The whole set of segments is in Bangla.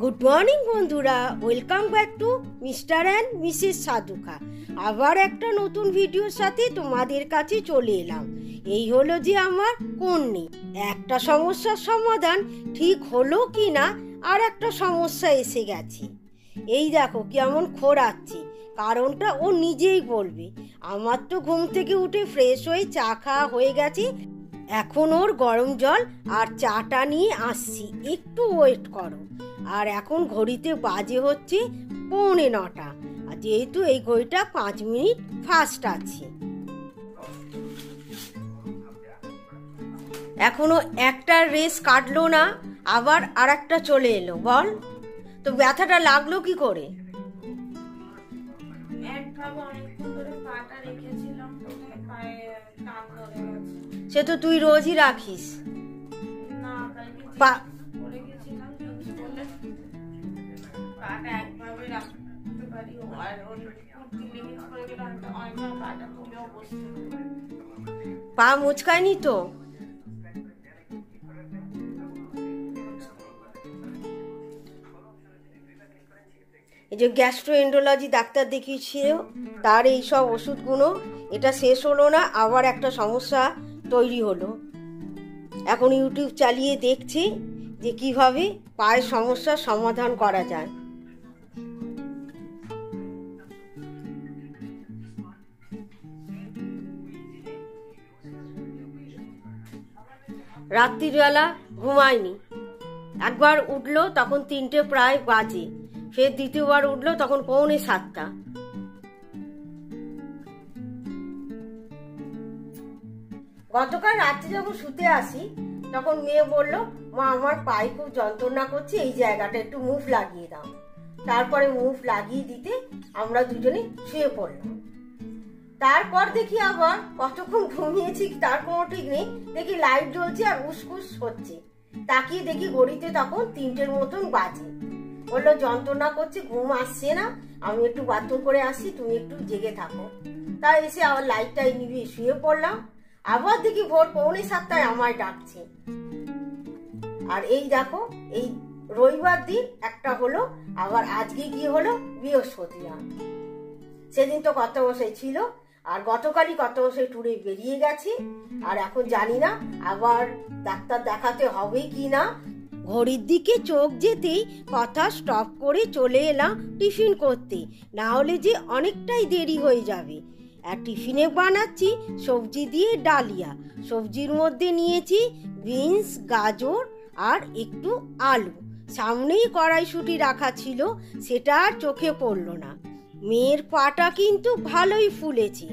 গুড মর্নিং বন্ধুরা, welcome back to mister and Mrs Sadhukha. আবার একটা নতুন ভিডিওর সাথে তোমাদের কাছে চলে এলাম। এই হলো যে আমার কন্যা। একটা সমস্যার সমাধান ঠিক হলো কি না, আর একটা সমস্যা এসে গেছে। এই দেখো কেমন খোঁড়াচ্ছে, কারণটা ও নিজেই বলবে। আমার তো ঘুম থেকে উঠে ফ্রেশ হয়ে চা খাওয়া হয়ে গেছে, এখন ওর গরম জল আর চাটা নিয়ে আসছি, একটু ওয়েট করো। আর এখন ঘড়িতে বাজে হচ্ছে 8:45, আর যেহেতু এই ঘড়িটা 5 মিনিট ফাস্ট আছে। এখনো একটা রেস কাটলো না, আবার আর একটা চলে এলো। বল তো ব্যথাটা লাগলো কি করে? সে তো তুই রোজই রাখিস। পা মুচকায়নি তো? এই যে গ্যাস্ট্রোএন্টারোলজি ডাক্তার দেখিয়েছিল, তার এই সব ওষুধগুলো, এটা শেষ হলো না, আবার একটা সমস্যা তৈরি হলো। এখন ইউটিউব চালিয়ে দেখছি যে কিভাবে পায়ের সমস্যার সমাধান করা যায়। রাত্রিবেলা ঘুমায়নি, একবার উঠলো তখন 3টে প্রায় বাজে, ফের দ্বিতীয়বার উঠলো তখন 6:45। গতকাল রাত্রে যখন শুতে আসি তখন মেয়ে বলল, মা আমার পায়ে খুব যন্ত্রণা করছে, এই জায়গাটা একটু মুভ লাগিয়ে দাও। তারপরে মুভ লাগিয়ে দিতে আমরা দুজনে শুয়ে পড়লাম। তারপর দেখি আবার কতক্ষণ ঘুমিয়েছি তার কোনো ঠিক নেই, দেখি লাইট জ্বলছে আর উসকুস হচ্ছে। তাকিয়ে দেখি ঘড়িতে তখন 3টের মতন বাজে। বললো যন্ত্রণা করছে, ঘুম আসছে না, আমি একটু বাথরুম করে আসছি, তুমি একটু জেগে থাকো। তাই এসে আবার লাইটটা নিভিয়ে শুয়ে পড়লাম। আবার দেখি ভোর 6:45 আমায় ডাকছে। আর এই দেখো, এই রবিবার দিন একটা হলো, আবার আজকে কি হলো, বৃহস্পতিবার। সেদিন তো কত বছর ছিল, আর গতকালই কত বছর ট্যুরে বেরিয়ে গেছি। আর এখন জানি না আবার ডাক্তার দেখাতে হবে কি না। ঘড়ির দিকে চোখ যেতেই কথা স্টপ করে চলে এলাম টিফিন করতে, না হলে যে অনেকটাই দেরি হয়ে যাবে। আর টিফিনে বানাচ্ছি সবজি দিয়ে ডালিয়া। সবজির মধ্যে নিয়েছি বিনস, গাজর আর একটু আলু। সামনেই কড়াইশুঁটি রাখা ছিল, সেটা আর চোখে পড়লো না। মেয়ের পাটা কিন্তু ভালোই ফুলেছে।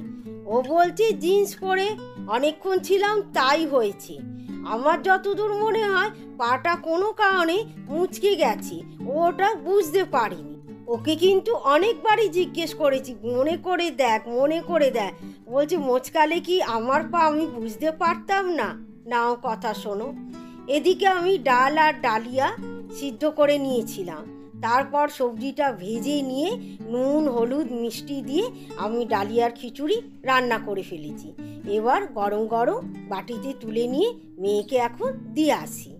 ও বলছে জিন্স পরে অনেকক্ষণ ছিলাম তাই হয়েছে। আমার যতদূর মনে হয় পাটা কোনো কারণে মুচকে গেছে, ওটা বুঝতে পারিনি। ওকে কিন্তু অনেকবারই জিজ্ঞেস করেছি, মনে করে দেখ, মনে করে দেখ। বলছে মোচকালে কি আমার পা আমি বুঝতে পারতাম না? নাও কথা শোনো। এদিকে আমি ডাল আর ডালিয়া সিদ্ধ করে নিয়েছিলাম। তারপর সবজিটা ভেজে নিয়ে নুন, হলুদ, মিষ্টি দিয়ে আমি ডালিয়ার খিচুড়ি রান্না করে ফেলেছি। এবার গরম গরম বাটিতে তুলে নিয়ে মেয়েকে এখন দিয়ে আসি।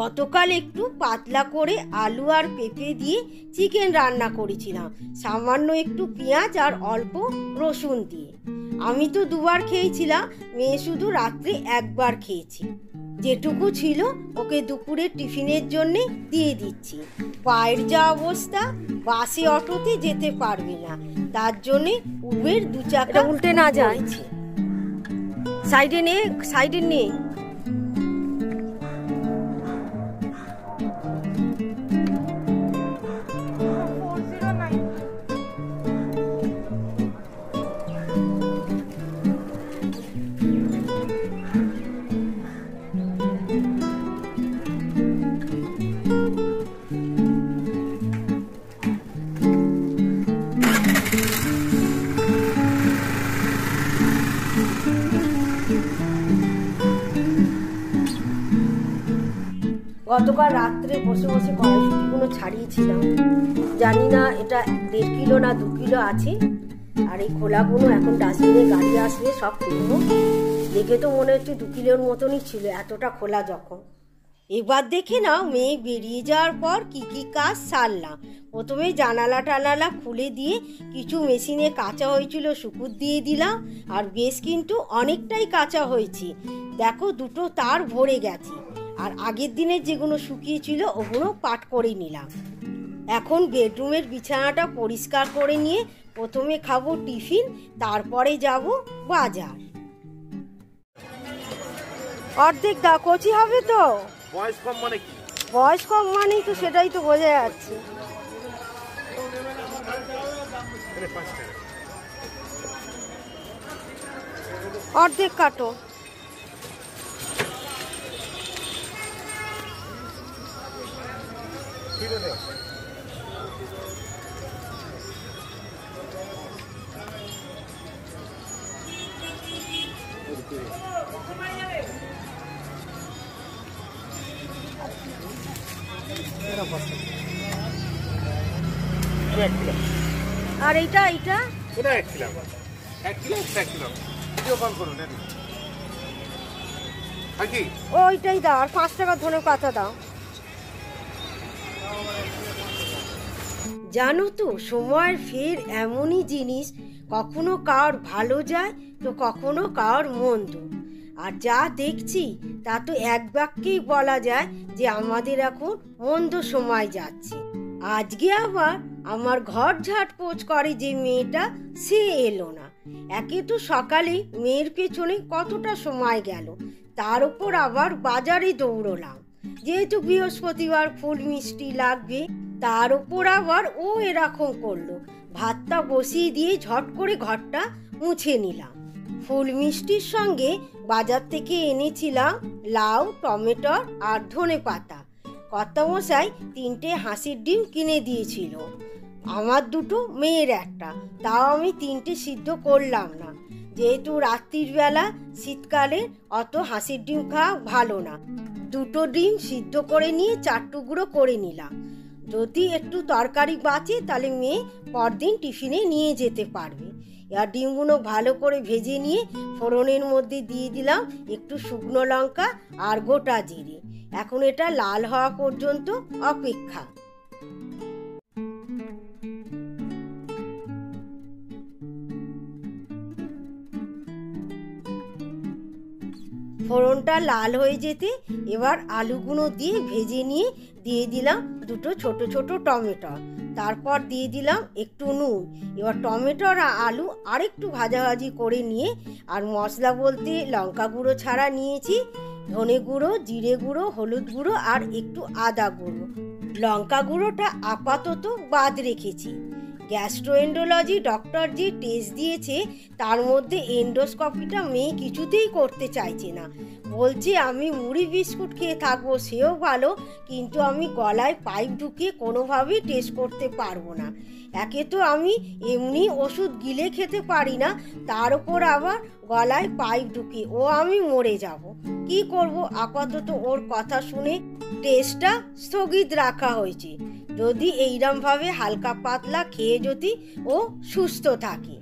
গতকাল একটু পাতলা করে আলু আর পেঁপে দিয়ে চিকেন রান্না করেছিলাম, সামান্য একটু পেঁয়াজ আর অল্প রসুন দিয়ে। আমি তো 2বার খেয়েছিলাম, মেয়ে শুধু রাত্রে 1বার খেয়েছি। যেটুকু ছিল ওকে দুপুরে টিফিনের জন্যে দিয়ে দিচ্ছি। পায়ের যা অবস্থা, বাসে অটোতে যেতে পারবে না, তার জন্যে উবের 2 চাকা উল্টে না যাচ্ছে। সাইডে নে, সাইডে নে। গতকাল রাত্রে বসে বসে কড়াইশুটিগুলো ছাড়িয়েছিলাম। জানি না এটা 1.5 কিলো না 2 কিলো আছে। আর এই খোলাগুলো এখন ডাস্টবিনে গাড়ি আসলে সব ফেলবো। দেখে তো মনে হচ্ছে 2 কিলোর মতনই ছিল, এতটা খোলা যখন। এবার দেখে নাও মেয়ে বেরিয়ে যাওয়ার পর কি কি কাজ সারলাম। প্রথমে জানালা টানালা খুলে দিয়ে কিছু মেশিনে কাঁচা হয়েছিল শুকুর দিয়ে দিলাম, আর বেশ কিন্তু অনেকটাই কাঁচা হয়েছে। দেখো 2টো তার ভরে গেছে। আর আগের দিনের যেগুলো শুকিয়েছিল ওগুলো পাট করে নিলাম। এখন বেডরুমের বিছানাটা পরিষ্কার করে নিয়ে প্রথমে খাবো টিফিন, তারপরে যাব বাজার। অর্ধেক দা কচি হবে তো? বয়স কম মানে কি? বয়স কম মানেই তো সেটাই তো বোঝা যাচ্ছে। অর্ধেক কাটো। আর এইটা এইটা এটা 1 kilo 1 kilo 1 kilo video call করুন। আর কি ওইটাই দাও, আর 5 টাকা ধনে পাতা দাও। জানো তো সময়ের ফের এমনই জিনিস, কখনো কার ভালো যায় তো কখনো কার মন্দ। আর যা দেখছি তা তো এক বাক্যেই বলা যায় যে আমাদের এখন মন্দ সময় যাচ্ছে। আজকে আবার আমার ঘর ঝাড়পোছ করে যে মেয়েটা, সে এলো না। একে তো সকালে মেয়ের পেছনে কতটা সময় গেল, তার উপর আবার বাজারে দৌড়লাম যেহেতু বৃহস্পতিবার ফুল মিষ্টি লাগবে। তার উপর আবার ও এরকম করলো। ভাতটা বসিয়ে দিয়ে ঝট করে ঘরটা মুছে নিলাম। ফুল মিষ্টির সঙ্গে বাজার থেকে এনেছিলাম লাউ, টমেটো আর ধনে পাতা। কর্তামশাই 3টে হাঁসের ডিম কিনে দিয়েছিল, আমার 2টো, মেয়ের 1টা। তাও আমি 3টে সিদ্ধ করলাম না, যেহেতু রাত্রির বেলা শীতকালে অত হাঁসের ডিম খাওয়া ভালো না। 2টো ডিম সিদ্ধ করে নিয়ে 4 টুকরো করে নিলাম। যদি একটু তরকারি বাঁচে তাহলে মেয়ে পরদিন টিফিনে নিয়ে যেতে পারবে। আর ডিমগুলো ভালো করে ভেজে নিয়ে ফোড়নের মধ্যে দিয়ে দিলাম একটু শুকনো লঙ্কা আর গোটা জিরে। এখন এটা লাল হওয়া পর্যন্ত অপেক্ষা। ফোড়নটা লাল হয়ে যেতে এবার আলুগুলো দিয়ে ভেজে নিয়ে দিয়ে দিলাম 2টো ছোট ছোট টমেটো। তারপর দিয়ে দিলাম একটু নুন। এবার টমেটো আর আলু আরেকটু ভাজাভাজি করে নিয়ে, আর মশলা বলতে লঙ্কা গুঁড়ো ছাড়া নিয়েছি ধনে গুঁড়ো, জিরে গুঁড়ো, হলুদ গুঁড়ো আর একটু আদা গুঁড়ো। লঙ্কা গুঁড়োটা আপাতত বাদ রেখেছি। গ্যাস্ট্রোএন্ডোলজি ডক্টর যে টেস্ট দিয়েছে তার মধ্যে এন্ডোস্কপিটা মেয়ে কিছুতেই করতে চাইছে না। বলছে আমি মুড়ি বিস্কুট খেয়ে থাকবো, সেও ভালো, কিন্তু আমি গলায় পাইপ ঢুকিয়ে কোনোভাবেই টেস্ট করতে পারবো না। একে তো আমি এমনি ওষুধ গিলে খেতে পারি না, তার উপর আবার গলায় পাইপ ঢুকিয়ে, ও আমি মরে যাব। কি করব, আপাতত ওর কথা শুনে টেস্টটা স্থগিত রাখা হয়েছে। যদি এইরমভাবে হালকা পাতলা খেয়ে যদি ও সুস্থ থাকে।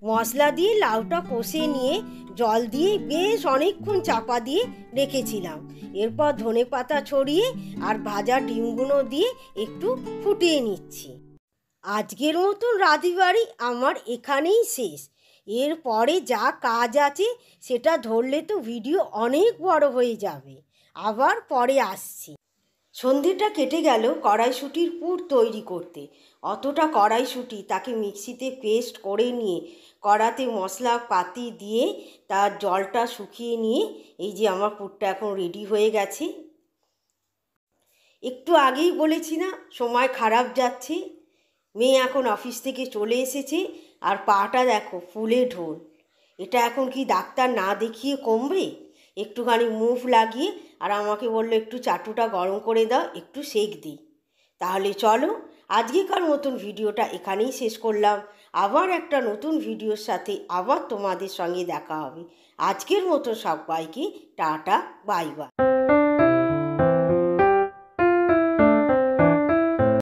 মশলা দিয়ে লাউটা কষে নিয়ে জল দিয়ে বেশ অনেকক্ষণ চাপা দিয়ে রেখেছিলাম। এরপর ধনে পাতা ছড়িয়ে আর ভাজা ডিমগুলো দিয়ে একটু ফুটিয়ে নিচ্ছি। আজকের মতন রাঁধিবাড়ি আমার এখানেই শেষ। এরপরে যা কাজ আছে সেটা ধরলে তো ভিডিও অনেক বড় হয়ে যাবে। আবার পরে আসছি। সন্ধেটা কেটে গেল কড়াইশুঁটির পুর তৈরি করতে। অতটা কড়াইশুঁটি তাকে মিক্সিতে পেস্ট করে নিয়ে কড়াতে মশলা পাতি দিয়ে তার জলটা শুকিয়ে নিয়ে এই যে আমার পুরটা এখন রেডি হয়ে গেছে। একটু আগেই বলেছি না সময় খারাপ যাচ্ছে। মেয়ে এখন অফিস থেকে চলে এসেছে আর পাটা দেখো ফুলে ঢোল। এটা এখন কি ডাক্তার না দেখিয়ে কমবে? একটুখানি মুভ লাগিয়ে আর আমাকে বললো একটু চাটুটা গরম করে দাও, একটু সেক দিই। তাহলে চলো আজকেকার মতন ভিডিওটা এখানেই শেষ করলাম। আবার একটা নতুন ভিডিওর সাথে আবার তোমাদের সঙ্গে দেখা হবে। আজকের মতো সবাইকে টাটা, বাই বাই।